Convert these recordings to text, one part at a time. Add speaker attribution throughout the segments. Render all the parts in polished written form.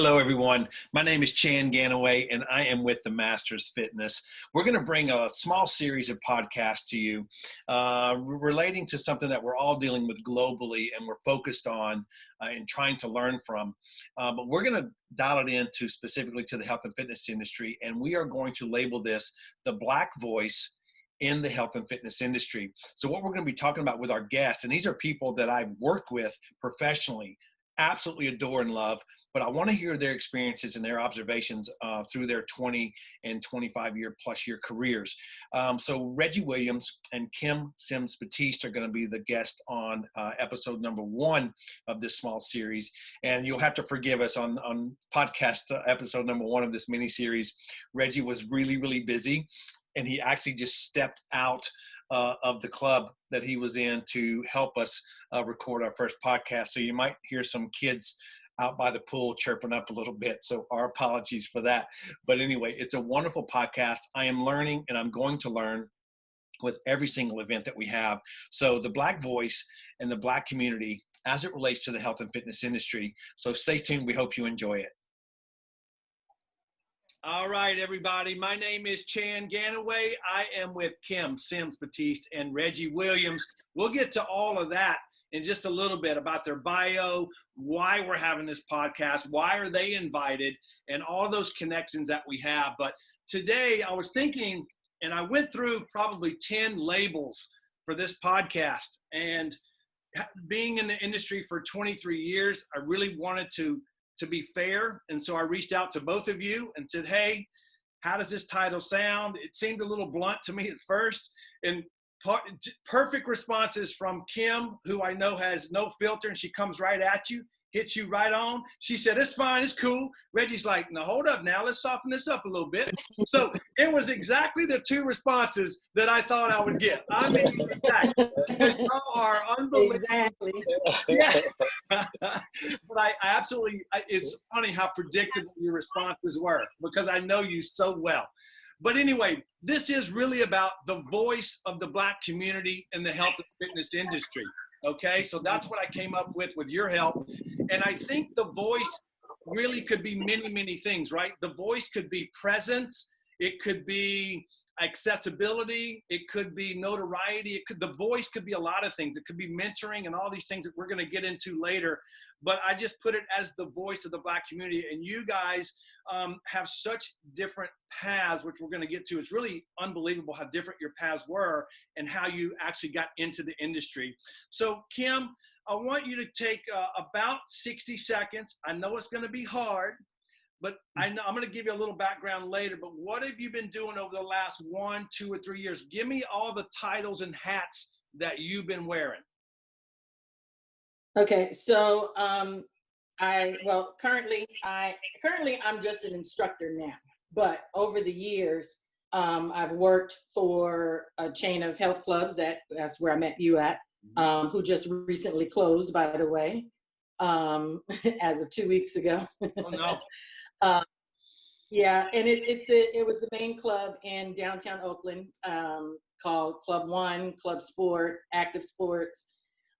Speaker 1: Hello, everyone. My name is Chan Ganaway, and I am with the Masters Fitness. We're going to bring a small series of podcasts to you relating to something that we're all dealing with globally and we're focused on and trying to learn from. But we're going to dial it into specifically to the health and fitness industry, and we are going to label this the Black voice in the health and fitness industry. So what we're going to be talking about with our guests, and these are people that I've worked with professionally, absolutely adore and love, but I want to hear their experiences and their observations through their 20 and 25 year careers. So Reggie Williams and Kim Sims-Battiste are going to be the guest on episode number 1 of this small series. And you'll have to forgive us on podcast episode number 1 of this mini series. Reggie was really, really busy, and he actually just stepped out of the club that he was in to help us record our first podcast. So you might hear some kids out by the pool chirping up a little bit. So our apologies for that. But anyway, it's a wonderful podcast. I am learning and I'm going to learn with every single event that we have. So the Black voice and the Black community as it relates to the health and fitness industry. So stay tuned. We hope you enjoy it. All right, everybody. My name is Chan Ganaway. I am with Kim Sims-Battiste and Reggie Williams. We'll get to all of that in just a little bit about their bio, why we're having this podcast, why are they invited, and all those connections that we have. But today I was thinking, and I went through probably 10 labels for this podcast. And being in the industry for 23 years, I really wanted to be fair. And so I reached out to both of you and said, hey, how does this title sound? It seemed a little blunt to me at first. And perfect responses from Kim, who I know has no filter, and she comes right at you, hits you right on. She said, it's fine, it's cool. Reggie's like, no, hold up now, let's soften this up a little bit. So it was exactly the 2 responses that I thought I would get. I mean, exactly. You are unbelievable.
Speaker 2: Exactly.
Speaker 1: Yeah. But I absolutely, it's funny how predictable your responses were because I know you so well. But anyway, this is really about the voice of the Black community in the health and fitness industry. Okay, so that's what I came up with your help. And I think the voice really could be many, many things, right? The voice could be presence. It could be accessibility. It could be notoriety. The voice could be a lot of things. It could be mentoring and all these things that we're going to get into later. But I just put it as the voice of the Black community. And you guys have such different paths, which we're going to get to. It's really unbelievable how different your paths were and how you actually got into the industry. So Kim, I want you to take about 60 seconds. I know it's going to be hard, but I know I'm going to give you a little background later. But what have you been doing over the last 1, 2, or 3 years? Give me all the titles and hats that you've been wearing.
Speaker 2: Okay, so currently I'm just an instructor now, but over the years, I've worked for a chain of health clubs that's where I met you at, who just recently closed, by the way, as of 2 weeks ago.
Speaker 1: Oh no.
Speaker 2: Yeah, and it was the main club in downtown Oakland called Pt.1, Club Sport, Active Sports.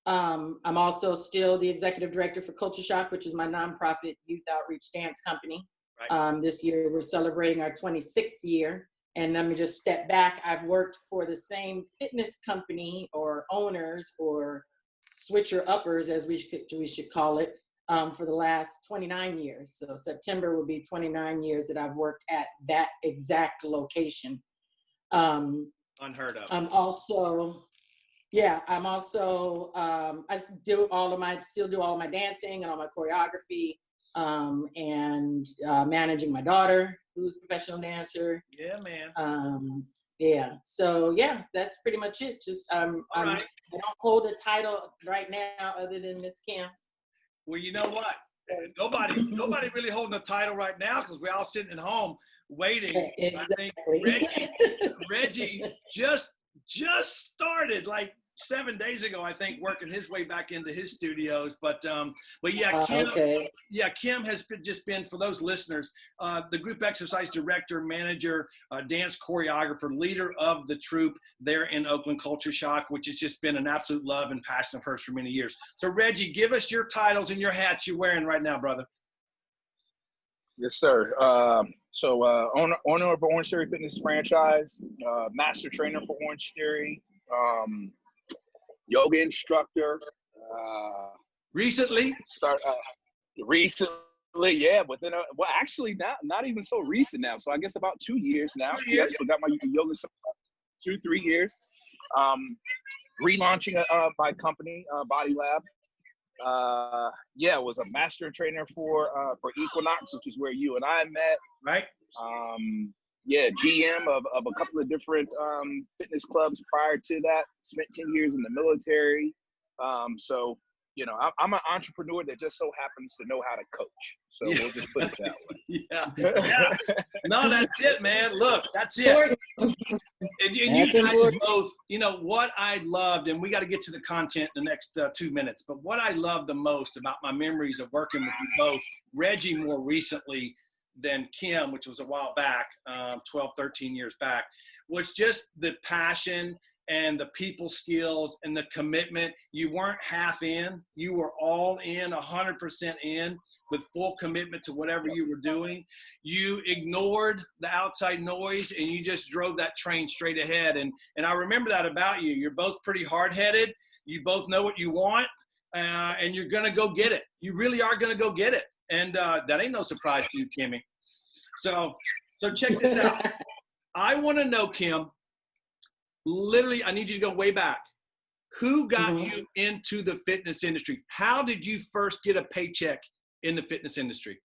Speaker 2: I'm also still the executive director for Culture Shock, which is my nonprofit youth outreach dance company. Right. This year we're celebrating our 26th year. And let me just step back. I've worked for the same fitness company or owners or switcher uppers, as we should call it, for the last 29 years. So September will be 29 years that I've worked at that exact location.
Speaker 1: Unheard of.
Speaker 2: I still do all of my dancing and all my choreography, and managing my daughter, who's a professional dancer.
Speaker 1: Yeah, man.
Speaker 2: So yeah, that's pretty much it. Just I don't hold a title right now other than Miss Kim.
Speaker 1: Well, you know what? Nobody really holding a title right now because we're all sitting at home waiting.
Speaker 2: Exactly.
Speaker 1: I think Reggie just started like 7 days ago, I think, working his way back into his studios. But yeah, Kim, Kim has just been, for those listeners, the group exercise director, manager, dance choreographer, leader of the troupe there in Oakland Culture Shock, which has just been an absolute love and passion of hers for many years. So Reggie, give us your titles and your hats you're wearing right now, brother.
Speaker 3: Yes, sir. Owner of Orange Theory Fitness franchise, master trainer for Orange Theory, yoga instructor.
Speaker 1: Recently?
Speaker 3: Recently, yeah. Actually, not even so recent now. So I guess about 2 years now.
Speaker 1: 2 years?
Speaker 3: Yep. So got my yoga 2-3 years. Relaunching my company, Body Lab. Was a master trainer for Equinox, which is where you and I met.
Speaker 1: Right.
Speaker 3: GM of a couple of different fitness clubs prior to that. Spent 10 years in the military. I'm an entrepreneur that just so happens to know how to coach. So we'll just put it that way.
Speaker 1: Yeah. No, that's it, man. Look, that's it. And you guys both, what I loved, and we got to get to the content in the next 2 minutes, but what I loved the most about my memories of working with you both, Reggie more recently than Kim, which was a while back, 12, 13 years back, was just the passion and the people skills and the commitment. You weren't half in, you were all in, 100% in, with full commitment to whatever you were doing. You ignored the outside noise and you just drove that train straight ahead. And I remember that about you. You're both pretty hard-headed. You both know what you want, and you're gonna go get it. You really are gonna go get it. And that ain't no surprise to you, Kimmy. So check this out. I wanna know, Kim, literally, I need you to go way back. Who got you into the fitness industry? How did you first get a paycheck in the fitness industry?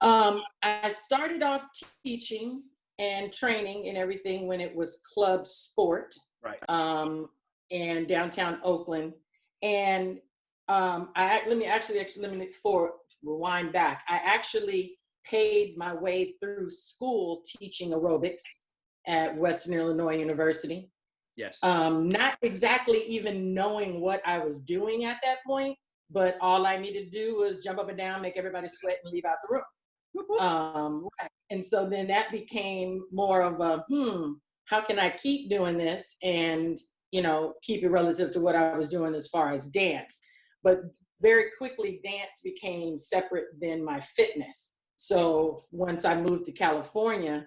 Speaker 2: I started off teaching and training and everything when it was club sport,
Speaker 1: right?
Speaker 2: In downtown Oakland. And let me rewind back. I actually paid my way through school teaching aerobics at Western Illinois University.
Speaker 1: Yes.
Speaker 2: Not exactly even knowing what I was doing at that point, but all I needed to do was jump up and down, make everybody sweat, and leave out the room. Right. And so then that became more of a, how can I keep doing this and, keep it relative to what I was doing as far as dance. But very quickly, dance became separate than my fitness. So once I moved to California,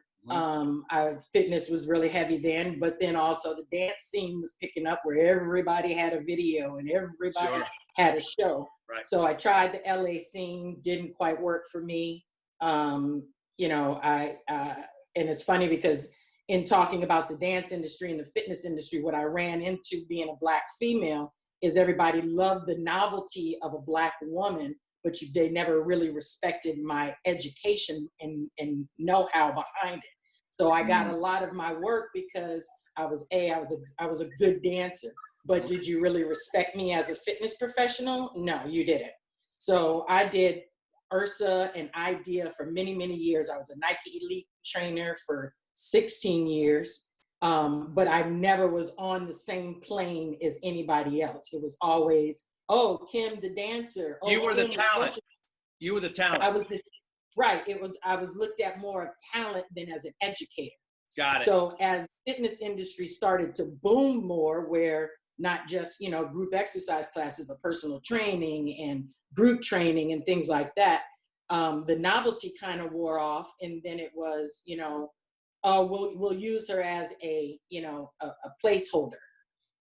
Speaker 2: fitness was really heavy then, but then also the dance scene was picking up where everybody had a video and everybody had a show.
Speaker 1: Right.
Speaker 2: So I tried the LA scene, didn't quite work for me. And it's funny because in talking about the dance industry and the fitness industry, what I ran into being a Black female is everybody loved the novelty of a Black woman, but they never really respected my education and know-how behind it. So I got a lot of my work because I was a good dancer, but did you really respect me as a fitness professional? No, you didn't. So I did URSA and IDEA for many, many years. I was a Nike Elite trainer for 16 years, but I never was on the same plane as anybody else. It was always, oh, Kim the dancer. Oh,
Speaker 1: you were
Speaker 2: Kim
Speaker 1: the talent. You were the talent.
Speaker 2: I was I was looked at more of talent than as an educator.
Speaker 1: Got it.
Speaker 2: So as the fitness industry started to boom more, where not just, group exercise classes, but personal training and group training and things like that, the novelty kind of wore off. And then it was, we'll use her as a placeholder.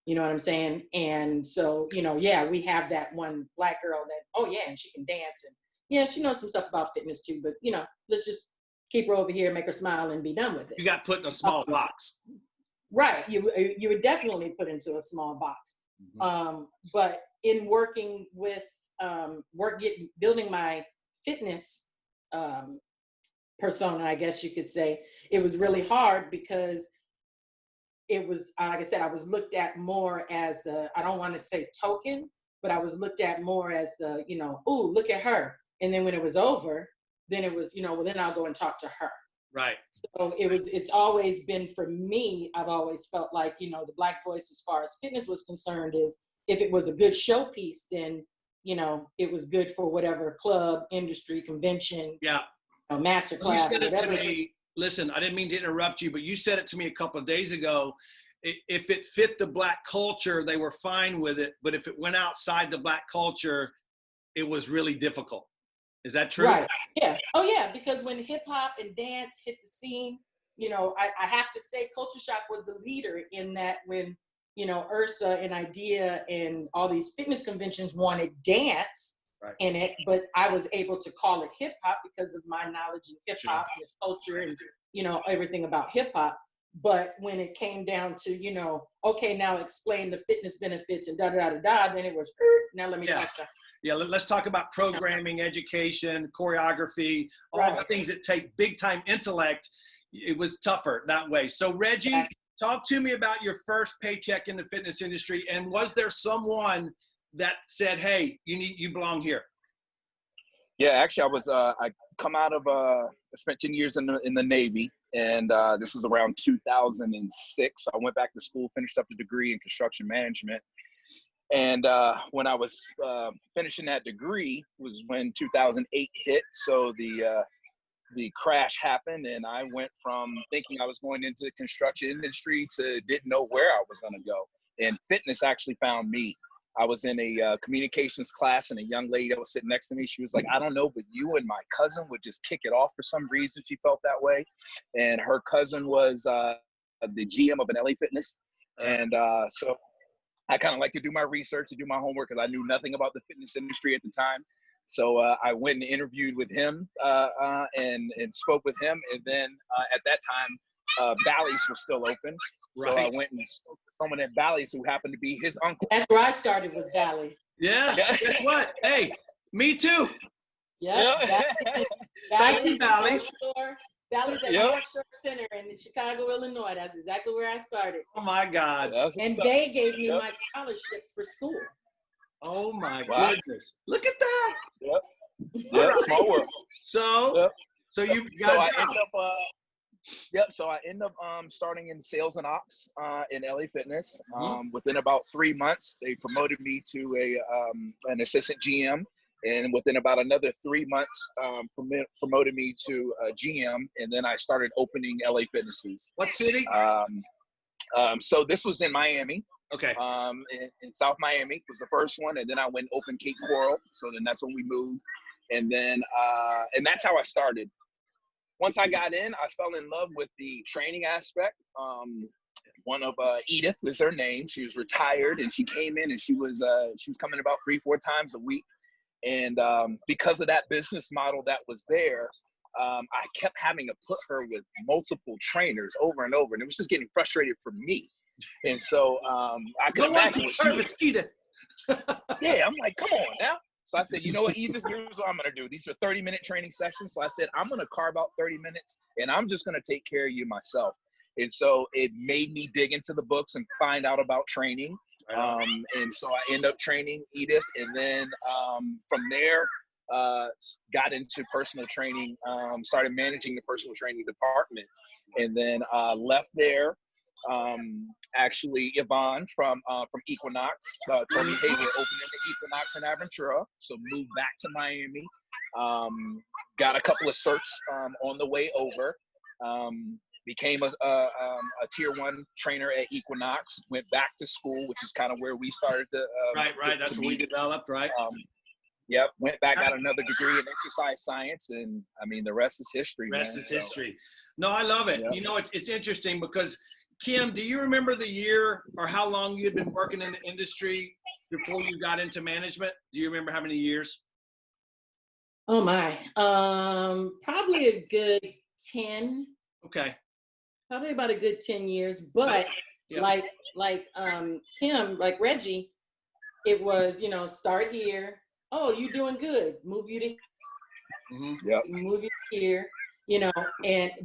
Speaker 2: You know what I'm saying? And so, we have that one Black girl that, and she can dance. And yeah, she knows some stuff about fitness too, but let's just keep her over here, make her smile and be done with it.
Speaker 1: You got put in a small box.
Speaker 2: Right. You were definitely put into a small box. But in working with, building my fitness persona, I guess you could say, it was really hard because it was, like I said, I was looked at more as I don't want to say token, but I was looked at more as ooh, look at her. And then when it was over, then it was, well, then I'll go and talk to her.
Speaker 1: Right.
Speaker 2: So it's always been, for me, I've always felt like, the Black voice as far as fitness was concerned is, if it was a good showpiece, then, it was good for whatever club, industry, convention, master class, whatever.
Speaker 1: Listen, I didn't mean to interrupt you, but you said it to me a couple of days ago. If it fit the Black culture, they were fine with it. But if it went outside the Black culture, it was really difficult. Is that true?
Speaker 2: Right. Yeah. Oh yeah. Because when hip hop and dance hit the scene, you know, I have to say Culture Shock was a leader in that when, you know, Ursa and Idea and all these fitness conventions wanted dance in it, but I was able to call it hip hop because of my knowledge in hip hop and its culture and, you know, everything about hip hop. But when it came down to, you know, okay, now explain the fitness benefits and then it was, now let me talk to you.
Speaker 1: Yeah, let's talk about programming, education, choreography, all the things that take big time intellect. It was tougher that way. So Reggie, talk to me about your first paycheck in the fitness industry. And was there someone that said, hey, you belong here?
Speaker 3: Yeah, actually I come out of, I spent 10 years in the Navy, and this was around 2006. I went back to school, finished up a degree in construction management. And when I was finishing that degree was when 2008 hit. So the crash happened, and I went from thinking I was going into the construction industry to didn't know where I was going to go. And fitness actually found me. I was in a communications class, and a young lady that was sitting next to me, she was like, I don't know, but you and my cousin would just kick it off for some reason. She felt that way. And her cousin was the GM of an LA Fitness. And so I kind of like to do my research, to do my homework, because I knew nothing about the fitness industry at the time. So I went and interviewed with him and spoke with him. And then at that time, Bally's was still open. So I went and spoke to someone at Bally's who happened to be his uncle.
Speaker 2: That's where I started, was Bally's.
Speaker 1: Yeah. Guess what? Hey, me too.
Speaker 2: Yeah.
Speaker 1: Thank you, Bally's.
Speaker 2: Bally's at North Shore Center in Chicago, Illinois. That's exactly where I started.
Speaker 1: Oh my God.
Speaker 2: And they gave me my scholarship for school.
Speaker 1: Oh my goodness. Look at that.
Speaker 3: Yeah, small world.
Speaker 1: So you guys
Speaker 3: so I ended up starting in sales and ops in LA Fitness. Within about 3 months, they promoted me to an assistant GM. And within about another 3 months, promoted me to GM. And then I started opening LA Fitnesses.
Speaker 1: What city?
Speaker 3: So this was in Miami.
Speaker 1: Okay.
Speaker 3: In South Miami was the first one. And then I went open Cape Coral. So then that's when we moved. And then, and that's how I started. Once I got in, I fell in love with the training aspect. One of Edith was her name. She was retired, and she came in, and she was coming about 3-4 times a week. And because of that business model that was there, I kept having to put her with multiple trainers over and over, and it was just getting frustrated for me. And so I could imagine what
Speaker 1: Edith.
Speaker 3: Yeah, I'm like, come on now. So I said, you know what, Edith, here's what I'm going to do. These are 30-minute training sessions. So I said, I'm going to carve out 30 minutes, and I'm just going to take care of you myself. And so it made me dig into the books and find out about training. And so I ended up training Edith. And then from there, got into personal training, started managing the personal training department. And then left there. Actually, Yvonne from Equinox told me, hey, we're opening the Equinox in Aventura. So moved back to Miami. Got a couple of certs on the way over. Became a tier 1 trainer at Equinox. Went back to school, which is kind of where we started to
Speaker 1: That's where we developed, right?
Speaker 3: Yep. Went back, got another degree in exercise science, and I mean the rest is history.
Speaker 1: History. No, I love it. Yep. You know, it's interesting because Kim, do you remember the year or how long you had been working in the industry before you got into management? Do you remember how many years?
Speaker 2: Oh my, probably a good 10.
Speaker 1: Okay.
Speaker 2: Probably about a good 10 years, but like Kim, like Reggie, it was, you know, start here. Oh, you doing good. Move you to move you here, you know,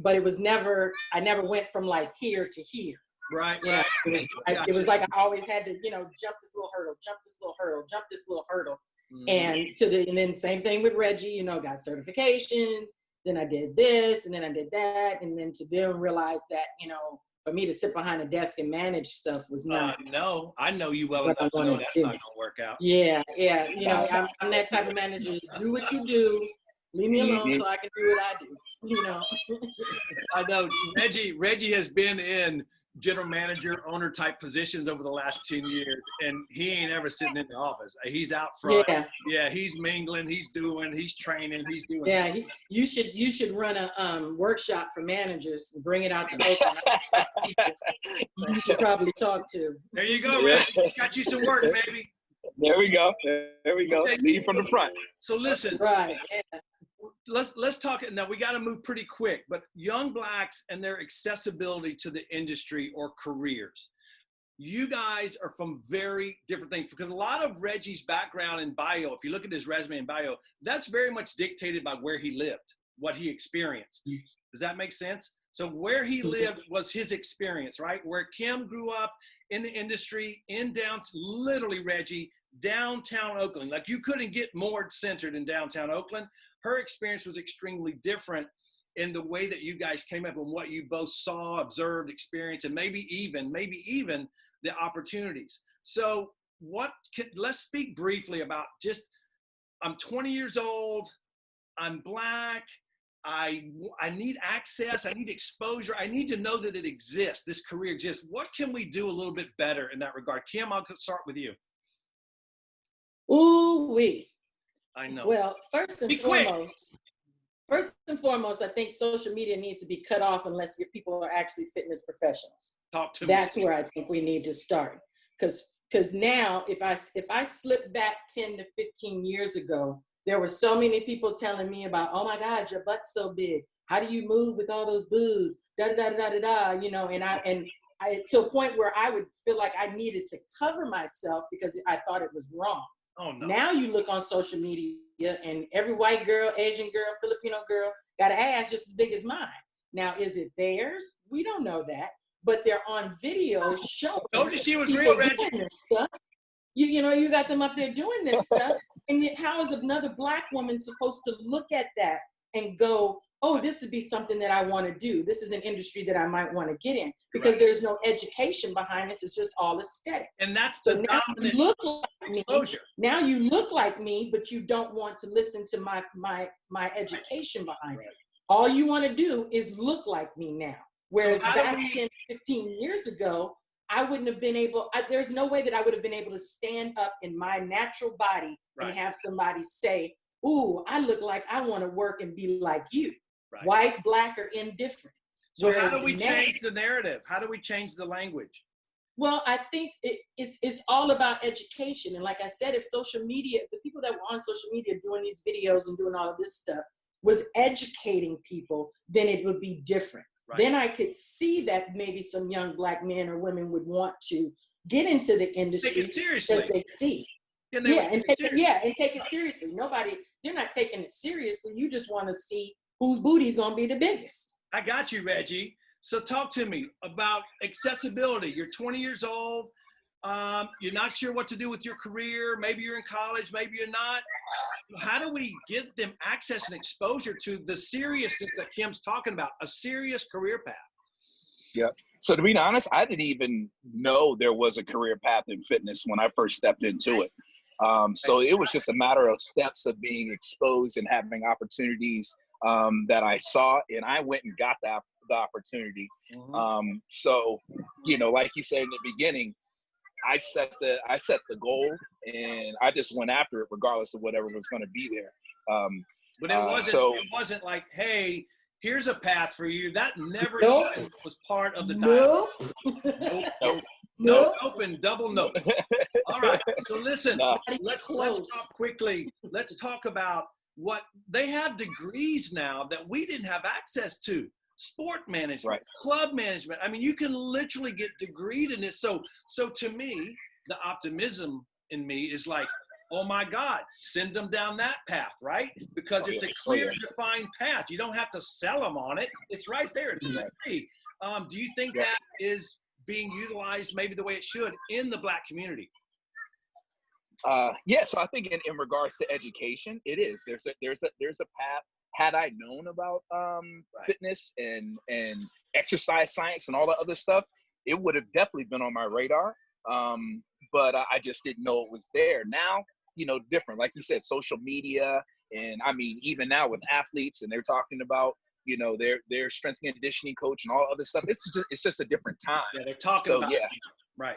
Speaker 2: but it was never, I never went from like here to here.
Speaker 1: Right.
Speaker 2: Yeah. It was like I always had to, you know, jump this little hurdle, jump this little hurdle, jump this little hurdle. And then same thing with Reggie, you know, got certifications. Then I did this, and then I did that, and then to then realize that, you know, for me to sit behind a desk and manage stuff was not.
Speaker 1: No, I know you well enough to know that's not gonna work out.
Speaker 2: Yeah. You know, I'm that type of manager. Do what you do, leave me alone so I can do what I do. You know.
Speaker 1: I know Reggie has been in general manager, owner type positions over the last 10 years, and he ain't ever sitting in the office. He's out front.
Speaker 2: Yeah.
Speaker 1: Yeah, he's mingling, he's training, he's doing
Speaker 2: Yeah,
Speaker 1: something.
Speaker 2: you should run a workshop for managers and bring it out to Oakland. You should probably talk to.
Speaker 1: There you go, man. Got you some work, baby.
Speaker 3: There we go. There we go.
Speaker 1: Okay.
Speaker 3: Lead from the front.
Speaker 1: So listen,
Speaker 2: Right. Yeah.
Speaker 1: let's talk it now. We got to move pretty quick, but young blacks and their accessibility to the industry or careers. You guys are from very different things, because a lot of Reggie's background and bio, if you look at his resume and bio, that's very much dictated by where he lived, what he experienced. Does that make sense? So where he lived was his experience, right? Where Kim grew up in the industry in literally, Reggie, downtown Oakland. Like, you couldn't get more centered in downtown Oakland. Her experience was extremely different in the way that you guys came up and what you both saw, observed, experienced, and maybe even the opportunities. So let's speak briefly about just, I'm 20 years old, I'm black, I need access, I need exposure, I need to know that it exists, this career exists. What can we do a little bit better in that regard? Kim, I'll start with you.
Speaker 2: Ooh-wee.
Speaker 1: I know.
Speaker 2: Well, first and foremost, I think social media needs to be cut off unless your people are actually fitness professionals.
Speaker 1: Talk to me.
Speaker 2: That's where I think we need to start. Because now, if I slip back 10 to 15 years ago, there were so many people telling me about, oh my God, your butt's so big. How do you move with all those boobs? Da da da da da. You know, and I to a point where I would feel like I needed to cover myself because I thought it was wrong.
Speaker 1: Oh, no.
Speaker 2: Now you look on social media and every white girl, Asian girl, Filipino girl got an ass just as big as mine. Now, is it theirs? We don't know that, but they're on video showing
Speaker 1: she was
Speaker 2: people
Speaker 1: real,
Speaker 2: doing
Speaker 1: Reggie.
Speaker 2: this stuff. You know, you got them up there doing this stuff. And yet, how is another black woman supposed to look at that and go, oh, this would be something that I want to do. This is an industry that I might want to get in, because there's no education behind this. It's just all aesthetics.
Speaker 1: And that's
Speaker 2: so
Speaker 1: the
Speaker 2: now
Speaker 1: dominant
Speaker 2: you look like
Speaker 1: exposure.
Speaker 2: me. Now you look like me, but you don't want to listen to my education behind it. All you want to do is look like me now. Whereas back 10, 15 years ago, I wouldn't have been able, there's no way that I would have been able to stand up in my natural body and have somebody say, ooh, I look like I want to work and be like you. Right. White, black, or indifferent.
Speaker 1: So how do we change the narrative? How do we change the language?
Speaker 2: Well, I think it's all about education. And like I said, if social media, if the people that were on social media doing these videos and doing all of this stuff was educating people, then it would be different. Right. Then I could see that maybe some young black men or women would want to get into the industry.
Speaker 1: Take it seriously.
Speaker 2: Because they see. And take it seriously. They're not taking it seriously. You just want to see whose booty's gonna be the biggest.
Speaker 1: I got you, Reggie. So talk to me about accessibility. You're 20 years old. You're not sure what to do with your career. Maybe you're in college, maybe you're not. How do we get them access and exposure to the seriousness that Kim's talking about, a serious career path?
Speaker 3: Yeah. So to be honest, I didn't even know there was a career path in fitness when I first stepped into it. So it was just a matter of steps of being exposed and having opportunities that I saw, and I went and got the opportunity. Mm-hmm. So, you know, like you said in the beginning, I set the goal, and I just went after it regardless of whatever was going to be there.
Speaker 1: But it wasn't like, hey, here's a path for you. That never was part of the dialogue. Nope. Open, double nope. All right. So listen, let's talk quickly. Let's talk about what they have degrees now that we didn't have access to. Sport management, club management. I mean, you can literally get degreed in this. So to me, the optimism in me is like, oh my God, send them down that path, right? Because it's a clear, defined path. You don't have to sell them on it. It's right there. It's free. Do you think that is being utilized maybe the way it should in the Black community?
Speaker 3: So I think in regards to education, it is. There's a path. Had I known about fitness and exercise science and all that other stuff, it would have definitely been on my radar. But I just didn't know it was there. Now, you know, different. Like you said, social media, and I mean, even now with athletes, and they're talking about you know, their strength and conditioning coach and all other stuff. It's just a different time.
Speaker 1: Yeah, they're talking
Speaker 3: So
Speaker 1: about
Speaker 3: yeah,
Speaker 1: it. Right.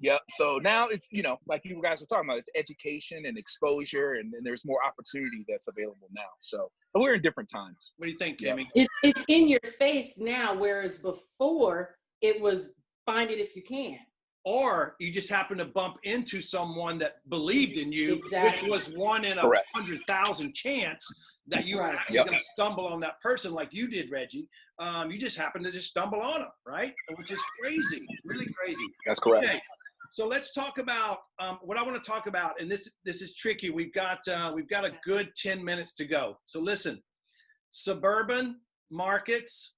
Speaker 3: Yep. So now it's, you know, like you guys were talking about, it's education and exposure, and there's more opportunity that's available now. So but we're in different times.
Speaker 1: What do you think,
Speaker 3: Yep.
Speaker 1: Kimmy?
Speaker 2: It's in your face now, whereas before it was find it if you can.
Speaker 1: Or you just happen to bump into someone that believed in you,
Speaker 2: Exactly.
Speaker 1: which was 1 in
Speaker 3: Correct.
Speaker 1: 100,000 chance that you were
Speaker 2: Right.
Speaker 1: actually
Speaker 3: Yep.
Speaker 1: going to stumble on that person like you did, Reggie. You just happened to just stumble on them, right? Which is crazy, really crazy.
Speaker 3: That's correct.
Speaker 1: Okay, so let's talk about what I want to talk about, and this is tricky. We've got a good 10 minutes to go. So listen, suburban markets,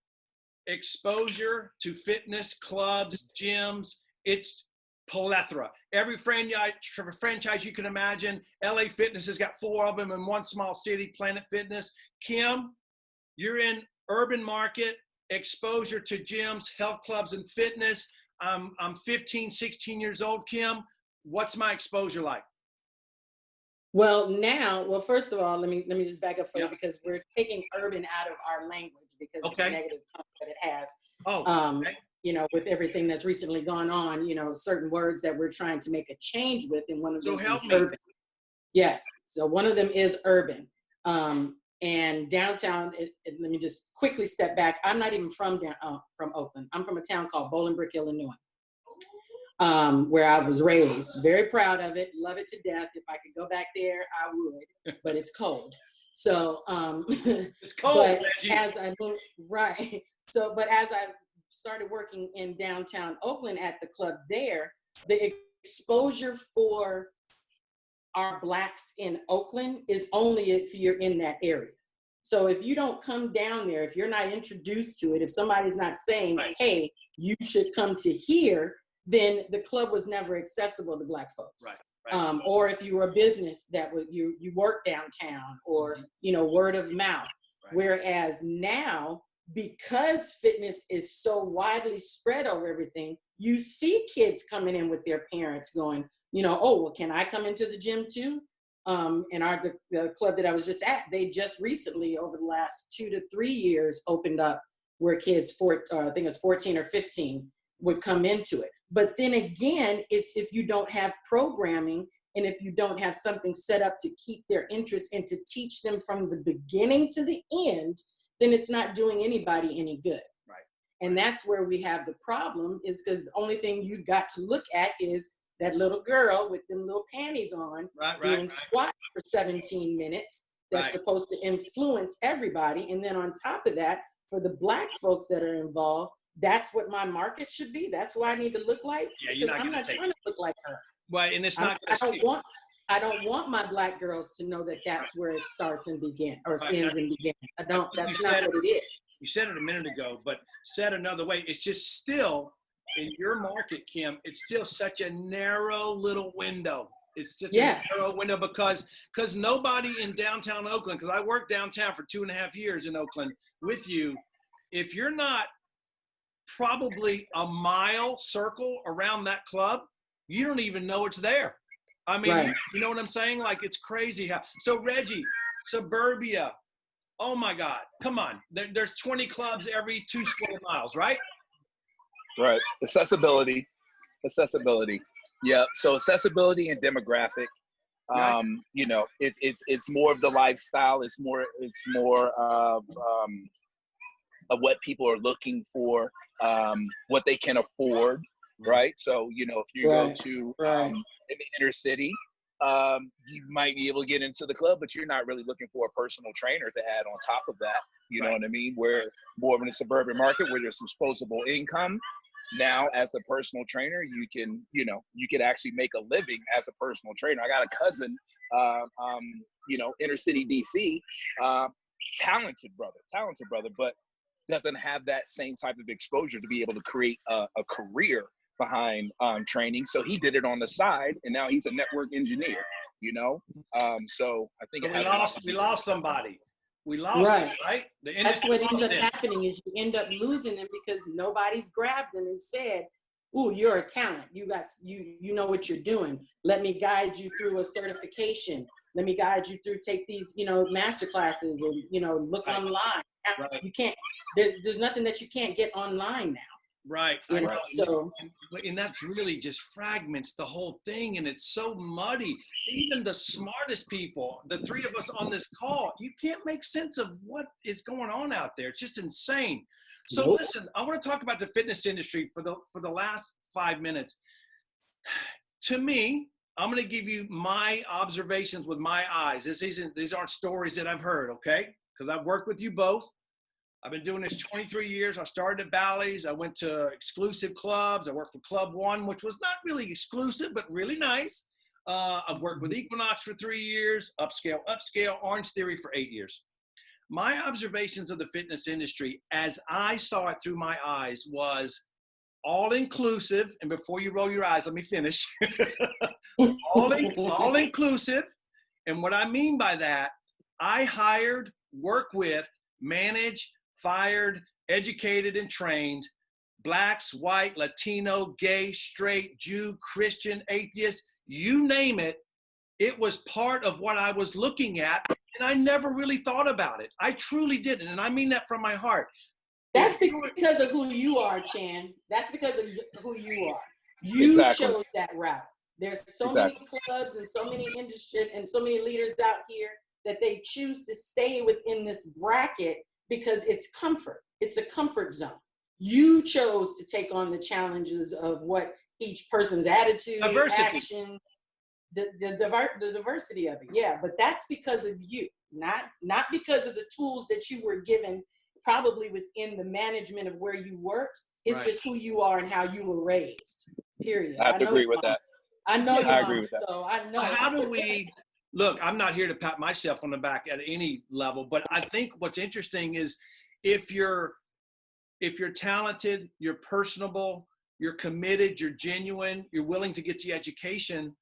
Speaker 1: exposure to fitness clubs, gyms, it's plethora. Every franchise you can imagine. LA Fitness has got 4 of them in one small city, Planet Fitness. Kim, you're in urban market, exposure to gyms, health clubs, and fitness. I'm 15, 16 years old, Kim. What's my exposure like?
Speaker 2: Well, first of all, let me just back up for you,
Speaker 1: Yeah.
Speaker 2: because we're taking urban out of our language because of the
Speaker 1: Okay.
Speaker 2: negative tone that it has.
Speaker 1: Oh, okay.
Speaker 2: You know, with everything that's recently gone on, you know, certain words that we're trying to make a change with, and one of
Speaker 1: So
Speaker 2: them
Speaker 1: help
Speaker 2: is
Speaker 1: me.
Speaker 2: urban. Yes. So one of them is urban. And downtown, let me just quickly step back. I'm not even from Oakland. I'm from a town called Bolingbrook, Illinois, where I was raised. Very proud of it. Love it to death. If I could go back there, I would, but it's cold. So,
Speaker 1: It's cold,
Speaker 2: but
Speaker 1: Reggie.
Speaker 2: as I moved, right. So, but as I started working in downtown Oakland at the club there, the exposure for our Blacks in Oakland is only if you're in that area. So if you don't come down there, if you're not introduced to it, if somebody's not saying,
Speaker 1: Right.
Speaker 2: hey, you should come to here, then the club was never accessible to Black folks.
Speaker 1: Right.
Speaker 2: Or if you were a business that you work downtown, or, you know, word of mouth.
Speaker 1: Right.
Speaker 2: Whereas now, because fitness is so widely spread over everything, you see kids coming in with their parents going, you know, oh, well, can I come into the gym too? And the club that I was just at, they just recently, over the last 2 to 3 years, opened up where kids, I think it's 14 or 15, would come into it. But then again, it's if you don't have programming, and if you don't have something set up to keep their interest and to teach them from the beginning to the end, then it's not doing anybody any good.
Speaker 1: Right.
Speaker 2: And that's where we have the problem, is because the only thing you've got to look at is that little girl with them little panties on, doing squats for 17 minutes. That's supposed to influence everybody. And then on top of that, for the Black folks that are involved, that's what my market should be. That's what I need to look like.
Speaker 1: Yeah, you're not
Speaker 2: I'm not trying to look like her.
Speaker 1: Well, and it's not.
Speaker 2: I don't want my Black girls to know that that's where it starts and begins, or ends and begins. That's not what it is.
Speaker 1: You said it a minute ago, but said another way, it's just still in your market, Kim. It's still such a narrow little window. It's such a narrow window because nobody in downtown Oakland, because I worked downtown for 2.5 years in Oakland with you. If you're not probably a mile circle around that club, you don't even know it's there. I mean, you know what I'm saying? Like, it's crazy how. So Reggie, suburbia, oh my God, come on. There's 20 clubs every 2 square miles, right?
Speaker 3: Right. Accessibility. Yeah. So accessibility and demographic. You know, it's more of the lifestyle. It's more of what people are looking for, what they can afford. Right. So, you know, if you go to in the inner city, you might be able to get into the club, but you're not really looking for a personal trainer to add on top of that. You know what I mean? Where more of in a suburban market where there's some disposable income. Now, as a personal trainer, you can actually make a living as a personal trainer. I got a cousin, you know, inner city DC, talented brother, but doesn't have that same type of exposure to be able to create a career behind training. So he did it on the side, and now he's a network engineer, you know? So I think
Speaker 1: we lost somebody. We lost them, right?
Speaker 2: That's what ends up happening, is you end up losing them because nobody's grabbed them and said, ooh, you're a talent. You know what you're doing. Let me guide you through a certification. let me guide you through, take these, master classes, or, look
Speaker 1: Right.
Speaker 2: online.
Speaker 1: Right.
Speaker 2: You can't, there's nothing that you can't get online now.
Speaker 1: Right.
Speaker 2: You know, so.
Speaker 1: And that's really just fragments the whole thing, and it's so muddy. Even the smartest people, the three of us on this call, you can't make sense of what is going on out there. It's just insane. So
Speaker 2: Nope.
Speaker 1: listen, I want to talk about the fitness industry for the last 5 minutes. To me, I'm going to give you my observations with my eyes. These aren't stories that I've heard, okay? Because I've worked with you both. I've been doing this 23 years. I started at Bally's. I went to exclusive clubs. I worked for Club-1, which was not really exclusive, but really nice. I've worked with Equinox for 3 years, Upscale, Orange Theory for 8 years. My observations of the fitness industry, as I saw it through my eyes, was all inclusive. And before you roll your eyes, let me finish. all inclusive. And what I mean by that, I hired, worked with, managed, fired, educated, and trained Blacks, white, Latino, gay, straight, Jew, Christian, atheist, you name it. It was part of what I was looking at, and I never really thought about it. I truly didn't, and I mean that from my heart.
Speaker 2: That's because of who you are, Chan. That's because of who you are. You
Speaker 3: Exactly.
Speaker 2: chose that route. There's so many clubs and so many industry and so many leaders out here that they choose to stay within this bracket because it's comfort. It's a comfort zone. You chose to take on the challenges of what each person's attitude, action, the diversity of it. Yeah, but that's because of you, not because of the tools that you were given, probably within the management of where you worked. It's just who you are and how you were raised. Period.
Speaker 3: I have to agree with that.
Speaker 2: I know your mom,
Speaker 3: I agree with that.
Speaker 2: so I know.
Speaker 1: How do we look? I'm not here to pat myself on the back at any level, but I think what's interesting is if you're talented, you're personable, you're committed, you're genuine, you're willing to get the education.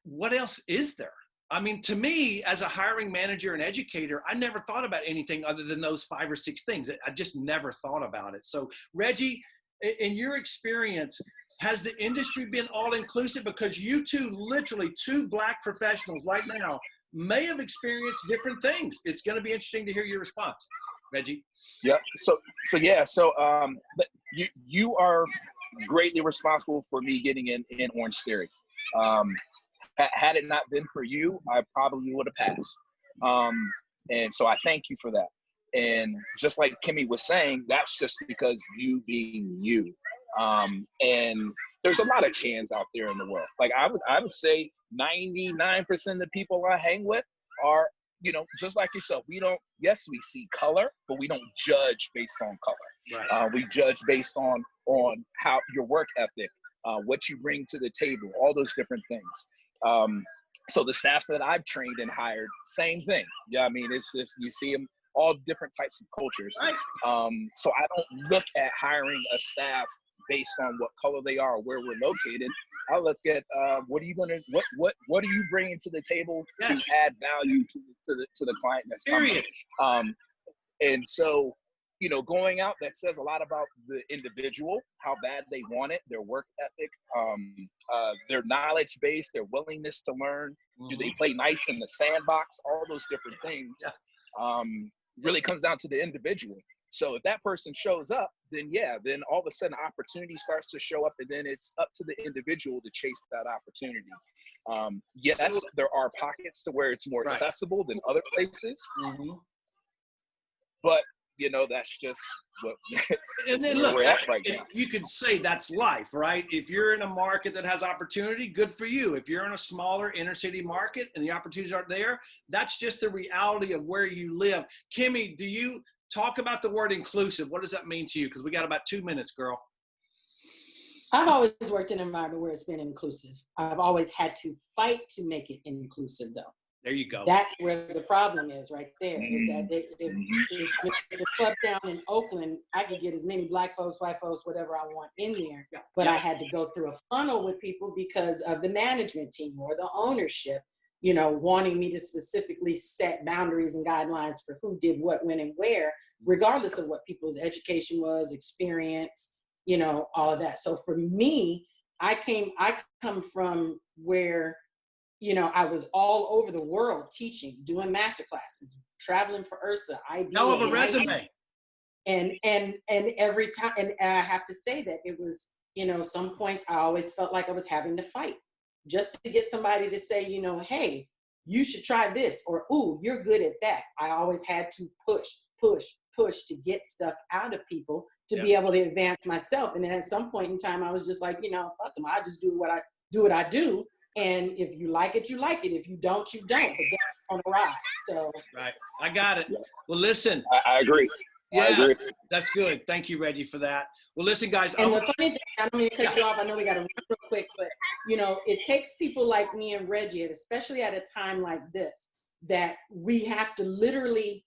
Speaker 1: What else is there? I mean, to me, as a hiring manager and educator, I never thought about anything other than those 5 or 6 things. I just never thought about it. So, Reggie, in your experience, has the industry been all-inclusive? Because you two, literally 2 Black professionals right now, may have experienced different things. It's going to be interesting to hear your response, Reggie.
Speaker 3: Yeah. So you are greatly responsible for me getting in Orange Theory. Had it not been for you, I probably would have passed. And so I thank you for that. And just like Kimmy was saying, that's just because you being you. And there's a lot of Chans out there in the world. Like I would say 99% of the people I hang with are, just like yourself. Yes, we see color, but we don't judge based on color. Right. We judge based on how your work ethic, what you bring to the table, all those different things. So the staff that I've trained and hired, same thing. Yeah, I mean, it's just, you see them all different types of cultures.
Speaker 1: Right.
Speaker 3: So I don't look at hiring a staff based on what color they are or where we're located. I look at what are you bringing to the table to add value to the client that's coming. And so, going out, that says a lot about the individual, how bad they want it, their work ethic, their knowledge base, their willingness to learn. Do they play nice in the sandbox? All those different things really comes down to the individual. So if that person shows up, then all of a sudden opportunity starts to show up, and then it's up to the individual to chase that opportunity. Yes, there are pockets to where it's more accessible than other places, but that's just what
Speaker 1: and then look,
Speaker 3: we're at right now.
Speaker 1: You could say that's life, right? If you're in a market that has opportunity, good for you. If you're in a smaller inner city market and the opportunities aren't there, that's just the reality of where you live. Kimmy, do you talk about the word inclusive? What does that mean to you? Because we got about 2 minutes, girl.
Speaker 2: I've always worked in an environment where it's been inclusive. I've always had to fight to make it inclusive, though.
Speaker 1: There you go.
Speaker 2: That's where the problem is right there. Is that with the club down in Oakland, I could get as many Black folks, white folks, whatever I want in there. But I had to go through a funnel with people because of the management team or the ownership, wanting me to specifically set boundaries and guidelines for who did what, when, and where, regardless of what people's education was, experience, all of that. So for me, I come from where, you know, I was all over the world teaching, doing master classes, traveling for URSA, IB.
Speaker 1: Hell of a resume.
Speaker 2: And every time, and I have to say that it was, you know, some points I always felt like I was having to fight just to get somebody to say, you know, hey, you should try this, or, ooh, you're good at that. I always had to push to get stuff out of people to be able to advance myself. And then at some point in time, I was just like, you know, fuck them. I just do what I do. And if you like it, you like it. If you don't, you don't. But that's on the rise. So.
Speaker 1: Right. I got it. Well, listen.
Speaker 3: I agree.
Speaker 1: Yeah,
Speaker 3: I agree.
Speaker 1: that's good. Thank you, Reggie, for that. Well, listen, guys.
Speaker 2: And the funny thing, I don't mean to cut you off. I know we got to run real quick, but you know, it takes people like me and Reggie, especially at a time like this, that we have to literally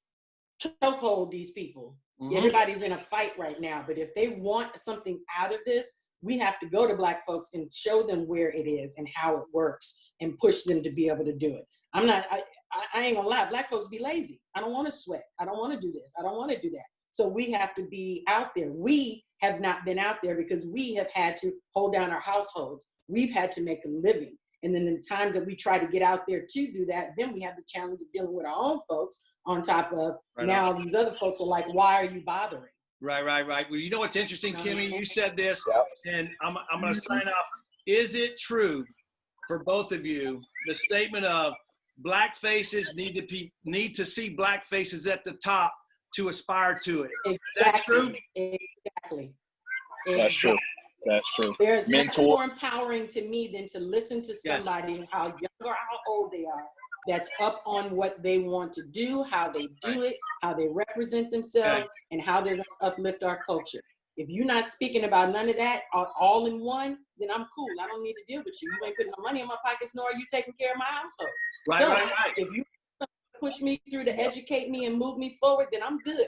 Speaker 2: chokehold these people. Mm-hmm. Everybody's in a fight right now, but if they want something out of this, we have to go to Black folks and show them where it is and how it works and push them to be able to do it. I ain't gonna lie, Black folks be lazy. I don't want to sweat. I don't want to do this. I don't want to do that. So we have to be out there. We have not been out there because we have had to hold down our households. We've had to make a living. And then in the times that we try to get out there to do that, then we have the challenge of dealing with our own folks on top of now these other folks are like, why are you bothering?
Speaker 1: Right. Well, you know what's interesting, Kimmy? You said this, and I'm going to sign off. Is it true for both of you, the statement of Black faces need to see Black faces at the top to aspire to it?
Speaker 2: Exactly.
Speaker 1: Is that true?
Speaker 2: Exactly.
Speaker 3: That's true. That's true.
Speaker 2: There's nothing more empowering to me than to listen to somebody, how young or how old they are, that's up on what they want to do, how they do it, how they represent themselves, and how they're going to uplift our culture. If you're not speaking about none of that all in one, then I'm cool. I don't need to deal with you. You ain't putting no money in my pockets, nor are you taking care of my household.
Speaker 1: Right.
Speaker 2: If you push me through to educate me and move me forward, then I'm good.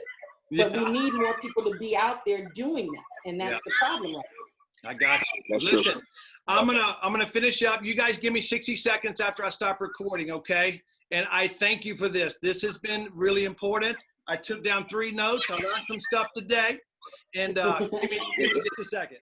Speaker 2: But we need more people to be out there doing that, and that's the problem right now.
Speaker 1: I got you. Listen, I'm gonna finish up. You guys give me 60 seconds after I stop recording, okay? And I thank you for this. This has been really important. I took down 3 notes. I learned some stuff today. And give me just a second.